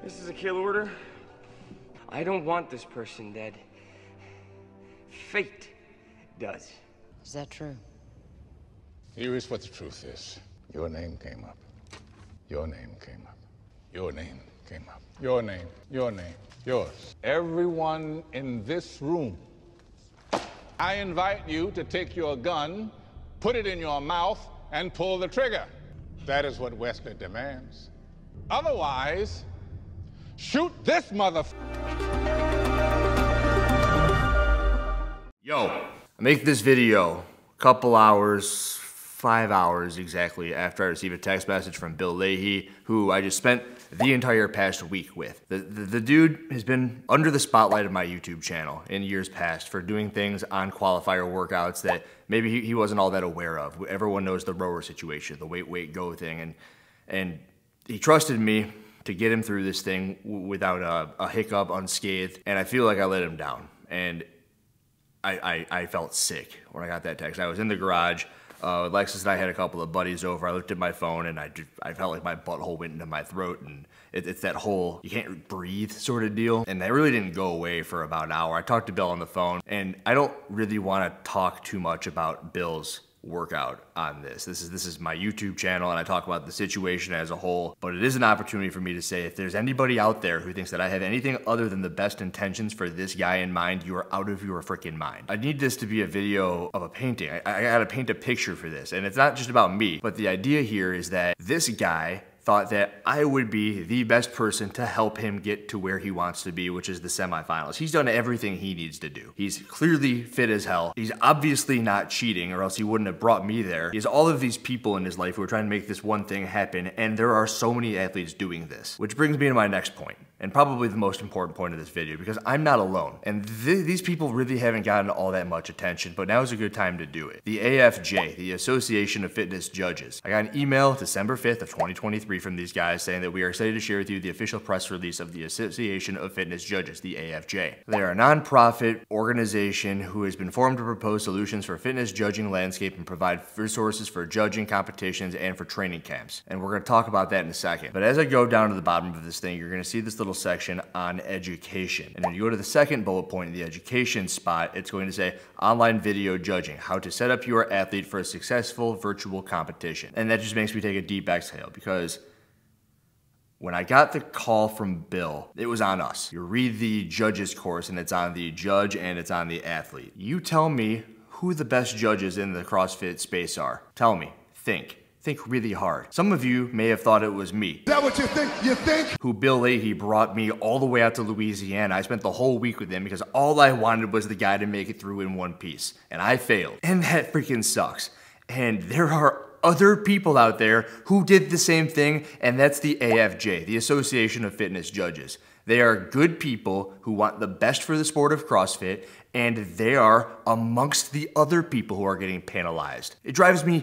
This is a kill order. I don't want this person dead. Fate does. Is that true? Here is what the truth is. Your name came up. Your name came up. Your name came up. Your name, yours. Everyone in this room, I invite you to take your gun, put it in your mouth, and pull the trigger. That is what Wesley demands. Otherwise, shoot this motherfucker. Yo, I make this video a couple hours, 5 hours exactly, after I received a text message from Bill Leahy, who I just spent the entire past week with. The dude has been under the spotlight of my YouTube channel in years past for doing things on qualifier workouts that maybe he wasn't all that aware of. Everyone knows the rower situation, the wait, go thing, and he trusted me to get him through this thing without a hiccup, unscathed, and I feel like I let him down. And I felt sick when I got that text. I was in the garage. Alexis and I had a couple of buddies over. I looked at my phone and I felt like my butthole went into my throat, and it's that whole you can't breathe sort of deal. And that really didn't go away for about an hour. I talked to Bill on the phone, and I don't really want to talk too much about Bill's workout on this. This is my YouTube channel, and I talk about the situation as a whole, but it is an opportunity for me to say, if there's anybody out there who thinks that I have anything other than the best intentions for this guy in mind, you are out of your freaking mind. I need this to be a video of a painting. I gotta paint a picture for this, and it's not just about me, but the idea here is that this guy thought that I would be the best person to help him get to where he wants to be, which is the semifinals. He's done everything he needs to do. He's clearly fit as hell. He's obviously not cheating, or else he wouldn't have brought me there. He has all of these people in his life who are trying to make this one thing happen, and there are so many athletes doing this. Which brings me to my next point, and probably the most important point of this video, because I'm not alone. And these people really haven't gotten all that much attention, but now is a good time to do it. The AFJ, the Association of Fitness Judges. I got an email December 5th of 2023 from these guys saying that we are excited to share with you the official press release of the Association of Fitness Judges, the AFJ. They are a non-profit organization who has been formed to propose solutions for fitness judging landscape and provide resources for judging competitions and for training camps. And we're going to talk about that in a second. But as I go down to the bottom of this thing, you're going to see this little section on education. And then you go to the second bullet point in the education spot, it's going to say online video judging, how to set up your athlete for a successful virtual competition. And that just makes me take a deep exhale, because when I got the call from Bill, it was on us. You read the judges course and it's on the judge and it's on the athlete. You tell me who the best judges in the CrossFit space are. Tell me. Think really hard. Some of you may have thought it was me. Is that what you think? You think? Who Bill Leahy brought me all the way out to Louisiana. I spent the whole week with him because all I wanted was the guy to make it through in one piece. And I failed. And that freaking sucks. And there are other people out there who did the same thing, and that's the AFJ, the Association of Fitness Judges. They are good people who want the best for the sport of CrossFit, and they are amongst the other people who are getting penalized. It drives me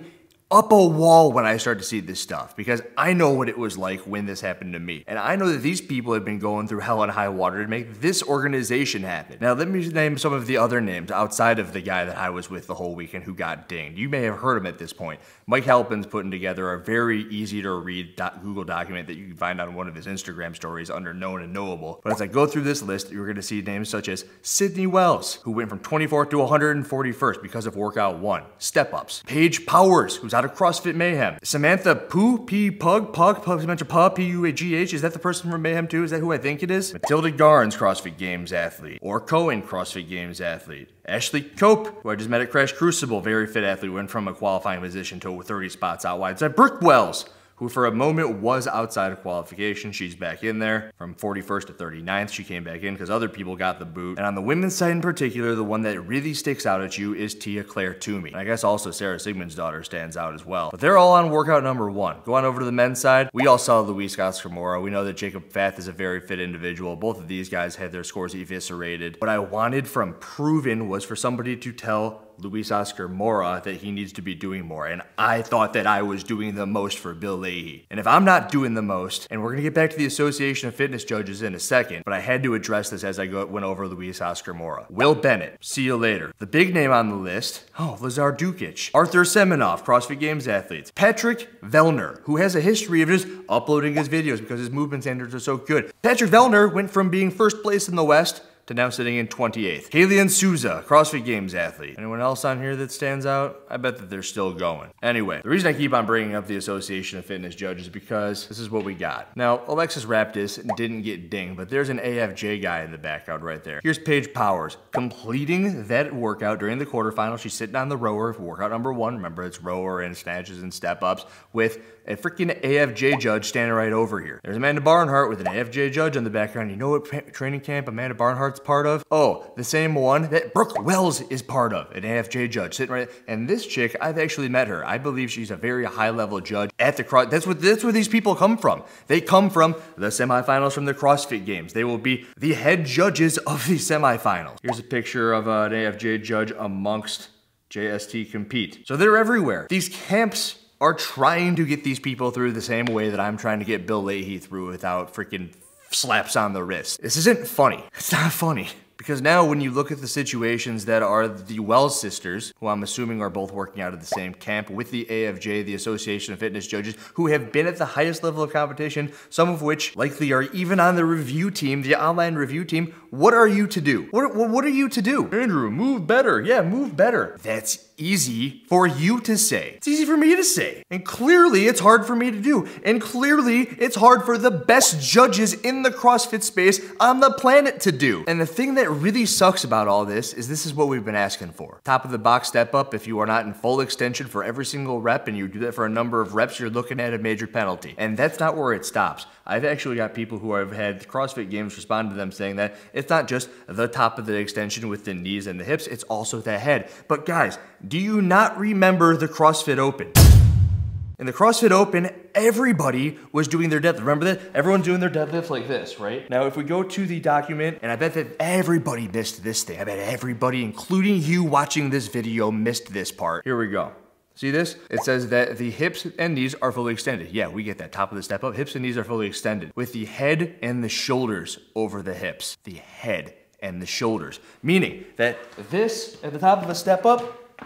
up a wall when I start to see this stuff, because I know what it was like when this happened to me. And I know that these people have been going through hell and high water to make this organization happen. Now, let me name some of the other names outside of the guy that I was with the whole weekend who got dinged. You may have heard him at this point. Mike Halpin's putting together a very easy to read Google document that you can find on one of his Instagram stories under known and knowable. But as I go through this list, you're going to see names such as Sydney Wells, who went from 24th to 141st because of workout 1, step-ups. Paige Powers, who's out of CrossFit Mayhem. Samantha Pugh, Samantha Puh, P-U-A-G-H, is that the person from Mayhem too? Is that who I think it is? Matilda Garns, CrossFit Games athlete. Or Cohen, CrossFit Games athlete. Ashley Cope, who I just met at Crash Crucible, very fit athlete, went from a qualifying position to 30 spots out wide. So Brooke Wells, who for a moment was outside of qualification. She's back in there. From 41st to 39th, she came back in because other people got the boot. And on the women's side in particular, the one that really sticks out at you is Tia Claire Toomey. And I guess also Sarah Sigmund's daughter stands out as well. But they're all on workout number 1. Go on over to the men's side. We all saw Luis Gascamora. We know that Jacob Fath is a very fit individual. Both of these guys had their scores eviscerated. What I wanted from Proven was for somebody to tell Luis Oscar Mora that he needs to be doing more. And I thought that I was doing the most for Bill Leahy. And if I'm not doing the most, and we're gonna get back to the Association of Fitness Judges in a second, but I had to address this as I went over Luis Oscar Mora. Will Bennett, see you later. The big name on the list, Lazar Dukic, Arthur Semenoff, CrossFit Games athletes, Patrick Vellner, who has a history of just uploading his videos because his movement standards are so good. Patrick Vellner went from being first place in the West to now sitting in 28th. Kalian Souza, CrossFit Games athlete. Anyone else on here that stands out? I bet that they're still going. Anyway, the reason I keep on bringing up the Association of Fitness Judges is because this is what we got. Now, Alexis Raptis didn't get dinged, but there's an AFJ guy in the background right there. Here's Paige Powers completing that workout during the quarterfinals. She's sitting on the rower for workout number 1. Remember, it's rower and snatches and step-ups with a freaking AFJ judge standing right over here. There's Amanda Barnhart with an AFJ judge in the background. You know what training camp Amanda Barnhart's part of? Oh, the same one that Brooke Wells is part of, an AFJ judge sitting right. And this chick, I've actually met her. I believe she's a very high-level judge at the cross. That's where these people come from. They come from the semifinals from the CrossFit Games. They will be the head judges of the semifinals. Here's a picture of an AFJ judge amongst JST Compete. So they're everywhere. These camps are trying to get these people through the same way that I'm trying to get Bill Leahy through without freaking slaps on the wrist. This isn't funny. It's not funny. Because now when you look at the situations that are the Wells sisters, who I'm assuming are both working out of the same camp with the AFJ, the Association of Fitness Judges, who have been at the highest level of competition, some of which likely are even on the review team, the online review team, what are you to do? What are you to do? Andrew, move better. Yeah, move better. That's easy for you to say. It's easy for me to say. And clearly it's hard for me to do. And clearly it's hard for the best judges in the CrossFit space on the planet to do. And the thing that really sucks about all this is what we've been asking for. Top of the box step up, if you are not in full extension for every single rep and you do that for a number of reps, you're looking at a major penalty. And that's not where it stops. I've actually got people who have had CrossFit Games respond to them saying that it's not just the top of the extension with the knees and the hips, it's also the head. But guys, do you not remember the CrossFit Open? In the CrossFit Open, everybody was doing their deadlift. Remember that? Everyone's doing their deadlift like this, right? Now, if we go to the document, and I bet that everybody missed this thing. I bet everybody, including you watching this video, missed this part. Here we go. See this? It says that the hips and knees are fully extended. Yeah, we get that. Top of the step up, hips and knees are fully extended with the head and the shoulders over the hips. The head and the shoulders. Meaning that this at the top of the step up,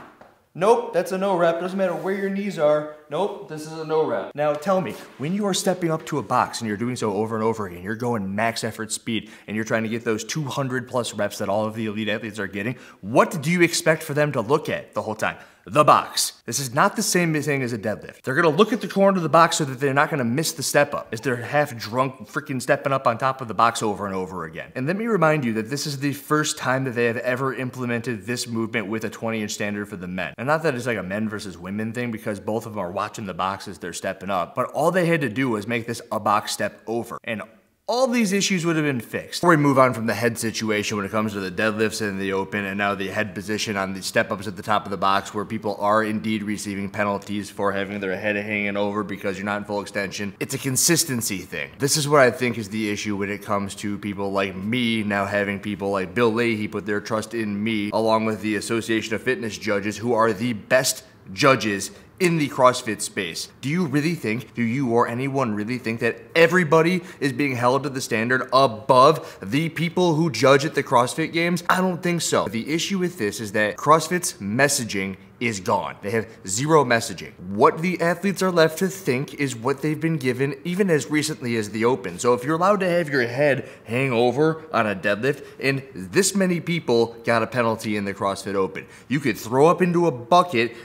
nope, that's a no rep. Doesn't matter where your knees are. Nope, this is a no rep. Now tell me, when you are stepping up to a box and you're doing so over and over again, you're going max effort speed and you're trying to get those 200 plus reps that all of the elite athletes are getting, what do you expect for them to look at the whole time? The box. This is not the same thing as a deadlift. They're gonna look at the corner of the box so that they're not gonna miss the step up, as they're half drunk freaking stepping up on top of the box over and over again. And let me remind you that this is the first time that they have ever implemented this movement with a 20-inch standard for the men. And not that it's like a men versus women thing, because both of them are watching the box as they're stepping up, but all they had to do was make this a box step over. And all these issues would have been fixed. Before we move on from the head situation when it comes to the deadlifts and the open and now the head position on the step-ups at the top of the box where people are indeed receiving penalties for having their head hanging over because you're not in full extension, it's a consistency thing. This is what I think is the issue when it comes to people like me now having people like Bill Leahy put their trust in me along with the Association of Fitness Judges who are the best judges in the CrossFit space. Do you or anyone really think that everybody is being held to the standard above the people who judge at the CrossFit Games? I don't think so. The issue with this is that CrossFit's messaging is gone. They have zero messaging. What the athletes are left to think is what they've been given even as recently as the Open. So if you're allowed to have your head hang over on a deadlift and this many people got a penalty in the CrossFit Open, you could throw up into a bucket,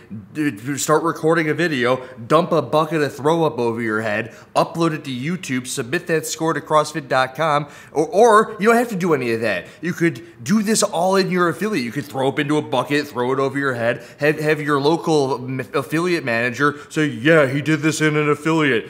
start recording a video, dump a bucket of throw up over your head, upload it to YouTube, submit that score to CrossFit.com, or you don't have to do any of that. You could do this all in your affiliate. You could throw up into a bucket, throw it over your head, have your local affiliate manager say, yeah, he did this in an affiliate,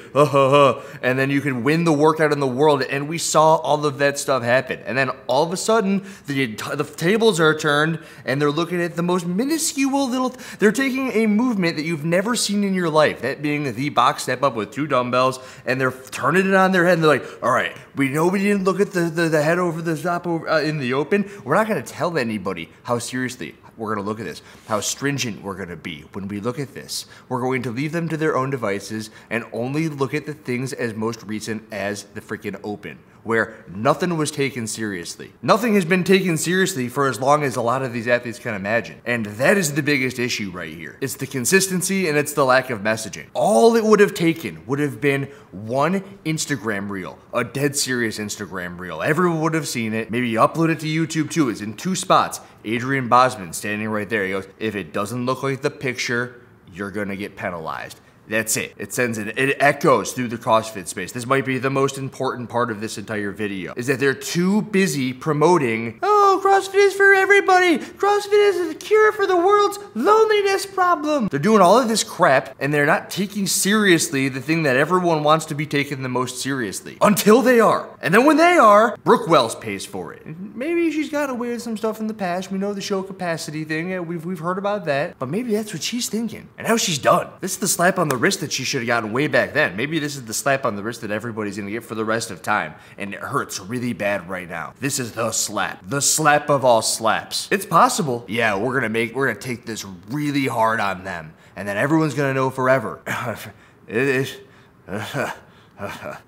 and then you can win the workout in the world. And we saw all of that stuff happen. And then all of a sudden, the tables are turned and they're looking at the most minuscule little, they're taking a movement that you've never seen in your life, that being the box step up with 2 dumbbells, and they're turning it on their head and they're like, all right, we know we didn't look at the head over the top in the Open. We're not gonna tell anybody how seriously we're gonna look at this, how stringent we're gonna be when we look at this. We're going to leave them to their own devices and only look at the things as most recent as the freaking Open, where nothing was taken seriously. Nothing has been taken seriously for as long as a lot of these athletes can imagine. And that is the biggest issue right here. It's the consistency and it's the lack of messaging. All it would have taken would have been one Instagram reel, a dead serious Instagram reel. Everyone would have seen it. Maybe you upload it to YouTube too. It's in 2 spots. Adrian Bosman standing right there. He goes, if it doesn't look like the picture, you're gonna get penalized. That's it. It echoes through the CrossFit space. This might be the most important part of this entire video, is that they're too busy promoting, oh, CrossFit is for everybody. CrossFit is the cure for the world's loneliness problem. They're doing all of this crap and they're not taking seriously the thing that everyone wants to be taken the most seriously. Until they are. And then when they are, Brooke Wells pays for it. Maybe she's got away with some stuff in the past. We know the show capacity thing. We've heard about that. But maybe that's what she's thinking. And now she's done. This is the slap on the wrist that she should have gotten way back then. Maybe this is the slap on the wrist that everybody's gonna get for the rest of time, and it hurts really bad right now. This is the slap of all slaps. It's possible. Yeah, we're gonna take this really hard on them, and then everyone's gonna know forever.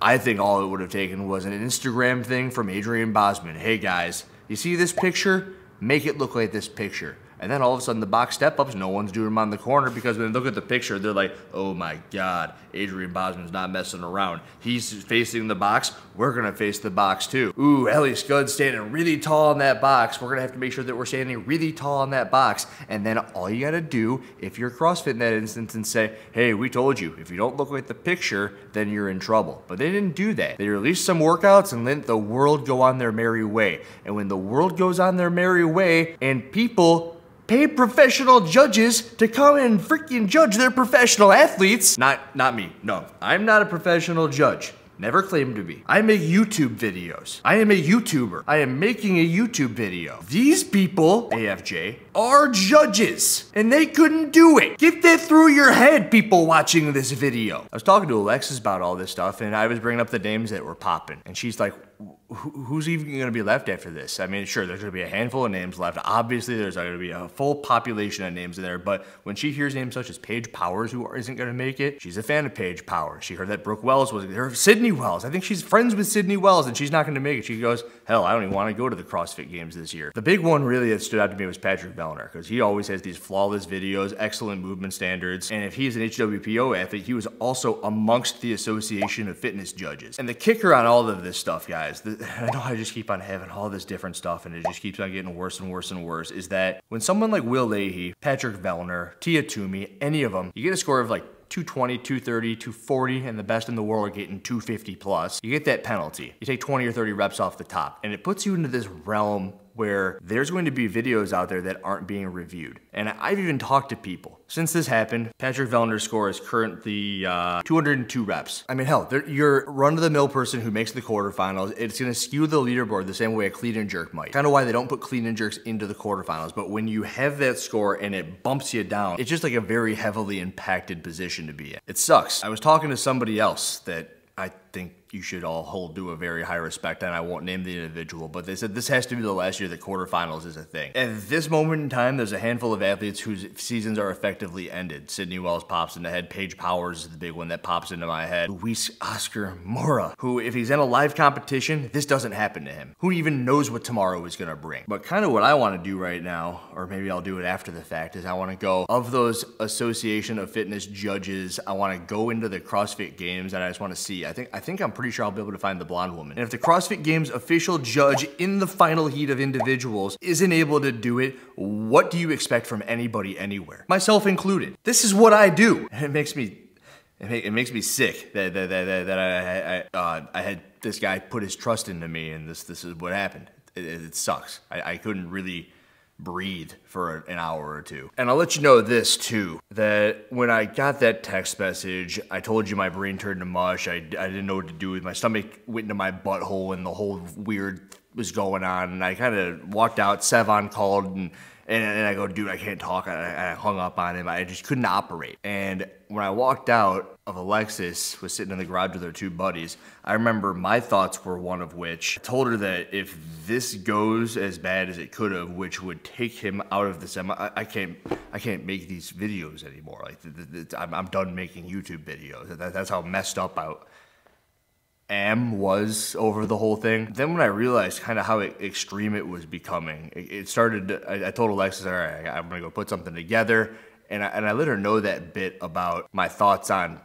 I think all it would have taken was an Instagram thing from Adrian Bosman. Hey guys, you see this picture? Make it look like this picture. And then all of a sudden the box step-ups, no one's doing them on the corner because when they look at the picture, they're like, oh my God, Adrian Bosman's not messing around. He's facing the box, we're gonna face the box too. Ooh, Ellie Scudd's standing really tall in that box. We're gonna have to make sure that we're standing really tall in that box. And then all you gotta do, if you're CrossFit in that instance, and say, hey, we told you, if you don't look like the picture, then you're in trouble. But they didn't do that. They released some workouts and let the world go on their merry way. And when the world goes on their merry way and people pay professional judges to come and freaking judge their professional athletes. Not me. No, I'm not a professional judge. Never claimed to be. I make YouTube videos. I am a YouTuber. I am making a YouTube video. These people, AFJ, are judges, and they couldn't do it. Get that through your head, people watching this video. I was talking to Alexis about all this stuff, and I was bringing up the names that were popping, and she's like, who's even going to be left after this? I mean, sure, there's going to be a handful of names left. Obviously, there's going to be a full population of names in there, but when she hears names such as Paige Powers, who isn't going to make it, she's a fan of Paige Powers. She heard that Brooke Wells was there. Sydney Wells. I think she's friends with Sydney Wells, and she's not going to make it. She goes, hell, I don't even want to go to the CrossFit Games this year. The big one really that stood out to me was Patrick Vellner, because he always has these flawless videos, excellent movement standards, and if he's an HWPO athlete, he was also amongst the Association of Fitness Judges. And the kicker on all of this stuff, guys, I know I just keep on having all this different stuff and it just keeps on getting worse and worse and worse, is that when someone like Will Leahy, Patrick Vellner, Tia Toomey, any of them, you get a score of like 220, 230, 240, and the best in the world are getting 250 plus, you get that penalty. You take 20 or 30 reps off the top, and it puts you into this realm where there's going to be videos out there that aren't being reviewed. And I've even talked to people. Since this happened, Patrick Vellner's score is currently 202 reps. I mean, hell, your run-of-the-mill person who makes the quarterfinals, it's gonna skew the leaderboard the same way a clean and jerk might. Kind of why they don't put clean and jerks into the quarterfinals, but when you have that score and it bumps you down, it's just like a very heavily impacted position to be in. It sucks. I was talking to somebody else that I think you should all hold to a very high respect, and I won't name the individual, but they said this has to be the last year that quarterfinals is a thing. At this moment in time, there's a handful of athletes whose seasons are effectively ended. Sydney Wells pops in the head. Paige Powers is the big one that pops into my head. Luis Oscar Mora, who, if he's in a live competition, this doesn't happen to him. Who even knows what tomorrow is gonna bring? But kind of what I wanna do right now, or maybe I'll do it after the fact, is I wanna go, of those Association of Fitness judges, I wanna go into the CrossFit Games, and I just wanna see, I think I'm pretty sure I'll be able to find the blonde woman. And if the CrossFit Games official judge in the final heat of individuals isn't able to do it, what do you expect from anybody anywhere? Myself included. This is what I do. And it makes me sick that I had this guy put his trust into me, and this is what happened. It sucks. I couldn't really breathe for an hour or two. And I'll let you know this too, that when I got that text message, I told you my brain turned to mush. I didn't know what to do with my stomach, went into my butthole, and the whole weird was going on. And I kind of walked out. Sevon called, And I go, dude, I can't talk. I hung up on him. I just couldn't operate. And when I walked out of Alexis was sitting in the garage with her two buddies, I remember my thoughts were one of which I told her that if this goes as bad as it could have, which would take him out of the semi, I can't make these videos anymore. Like I'm done making YouTube videos. That's how messed up I was over the whole thing. Then when I realized kind of how extreme it was becoming, it started, I told Alexis, all right, I'm gonna go put something together. And I let her know that bit about my thoughts on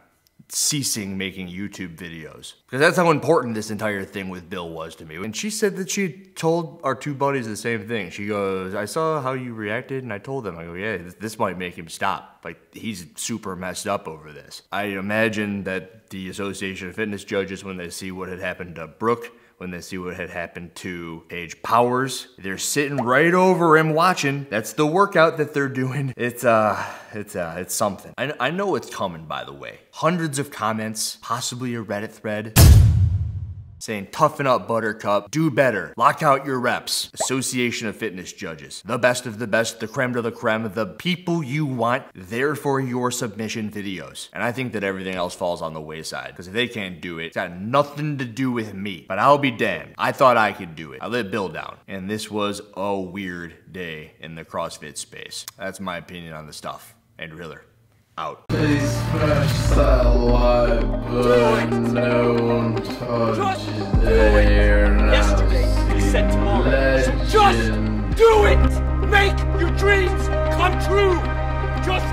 ceasing making YouTube videos. Because that's how important this entire thing with Bill was to me. And she said that she told our two buddies the same thing. She goes, I saw how you reacted and I told them, I go, yeah, this might make him stop. Like, he's super messed up over this. I imagine that the Association of Fitness Judges, when they see what had happened to Brooke, when they see what had happened to Paige Powers, they're sitting right over him watching. That's the workout that they're doing. It's something. I know it's coming, by the way. Hundreds of comments, possibly a Reddit thread, saying, toughen up, Buttercup, do better, lock out your reps. Association of Fitness Judges, the best of the best, the creme de la creme, the people you want there for your submission videos. And I think that everything else falls on the wayside, because if they can't do it, it's got nothing to do with me. But I'll be damned. I thought I could do it. I let Bill down. And this was a weird day in the CrossFit space. That's my opinion on the stuff. Andrew Hiller, out. Please smash that like button, no one touches there now. Yesterday, you said tomorrow. So just do it! Make your dreams come true! Just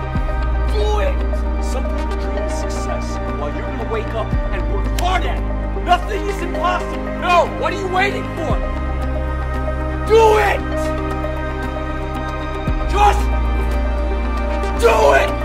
do it! Some people dream of success while you're gonna wake up and work hard at it. Nothing is impossible. No, what are you waiting for? Do it! Just do it!